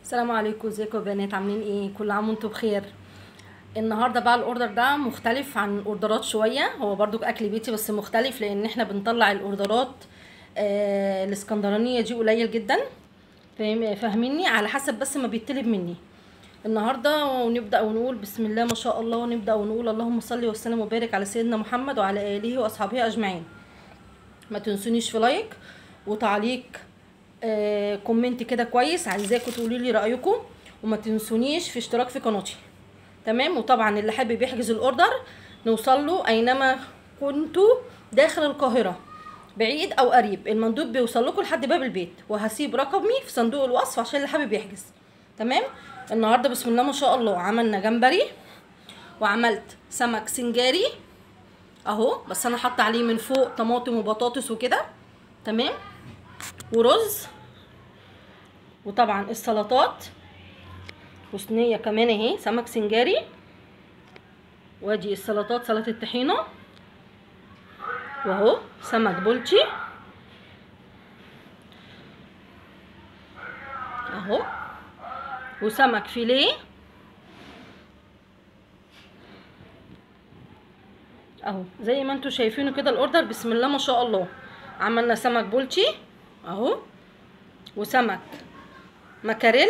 السلام عليكم، ازيكم يا بنات؟ عاملين ايه؟ كل عام وانتم بخير. النهارده بقى الاوردر ده مختلف عن الاوردرات شويه، هو برضو اكل بيتي بس مختلف لان احنا بنطلع الاوردرات الاسكندرانيه دي قليل جدا. فاهميني؟ على حسب بس ما بيطلب مني. النهارده ونبدا ونقول بسم الله ما شاء الله، ونبدا ونقول اللهم صل وسلم وبارك على سيدنا محمد وعلى اله واصحابه اجمعين. ما تنسونيش في لايك وتعليق، كومنت كده كويس، عايزاكم تقولوا لي رايكم، وما تنسونيش في اشتراك في قناتي. تمام. وطبعا اللي حابب يحجز الاوردر نوصل له اينما كنتوا داخل القاهره، بعيد او قريب، المندوب بيوصل لكم لحد باب البيت، وهسيب رقمي في صندوق الوصف عشان اللي حابب يحجز. تمام. النهارده بسم الله ما شاء الله عملنا جمبري، وعملت سمك سنجاري اهو، بس انا حاطه عليه من فوق طماطم وبطاطس وكده. تمام. ورز، وطبعا السلطات، وصينيه كمان اهي سمك سنجاري، وادي السلطات سلطه الطحينه، واهو سمك بولتي اهو، وسمك فيليه اهو زي ما انتوا شايفينه كده. الاوردر بسم الله ما شاء الله، عملنا سمك بولتي اهو، وسمك مكاريل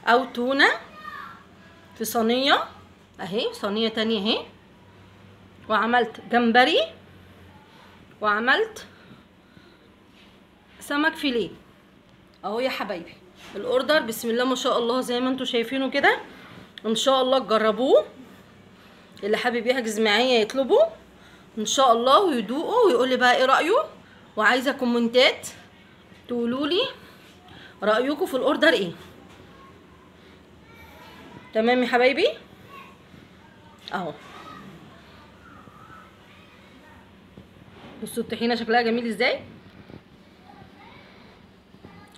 او تونه في صينيه اهي، صينيه تانية اهي، وعملت جمبري، وعملت سمك فيليه اهو يا حبايبي. الاوردر بسم الله ما شاء الله زي ما انتوا شايفينه كده، ان شاء الله تجربوه، اللي حابب يحجز معايا يطلبه ان شاء الله ويدوقه ويقول لي بقى ايه رايه، وعايزه كومنتات تقولوا لي رايكم في الاوردر ايه. تمام يا حبايبي اهو. بصوا الطحينه شكلها جميل ازاي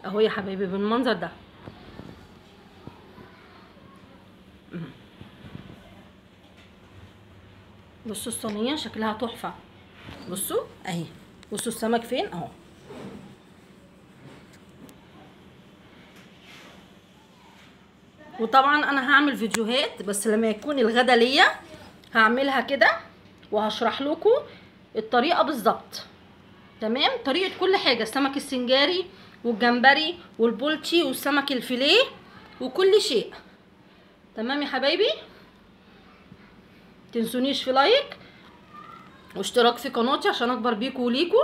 اهو يا حبايبي بالمنظر ده. بصوا الصينيه شكلها تحفه، بصوا اهي، بصوا السمك فين اهو. وطبعا انا هعمل فيديوهات بس لما يكون الغدا ليا هعملها كده وهشرح لكم الطريقه بالظبط. تمام. طريقه كل حاجه، السمك السنجاري والجمبري والبولتي والسمك الفيليه وكل شيء. تمام يا حبايبي. تنسونيش في لايك واشتراك في قناتي عشان اكبر بيكم وليكم،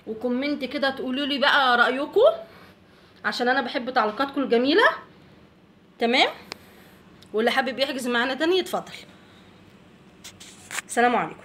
وكومنت كده تقولوا لي بقى رايكم عشان انا بحب تعليقاتكم الجميله. تمام. واللي حابب يحجز معانا تاني يتفضل. السلام عليكم.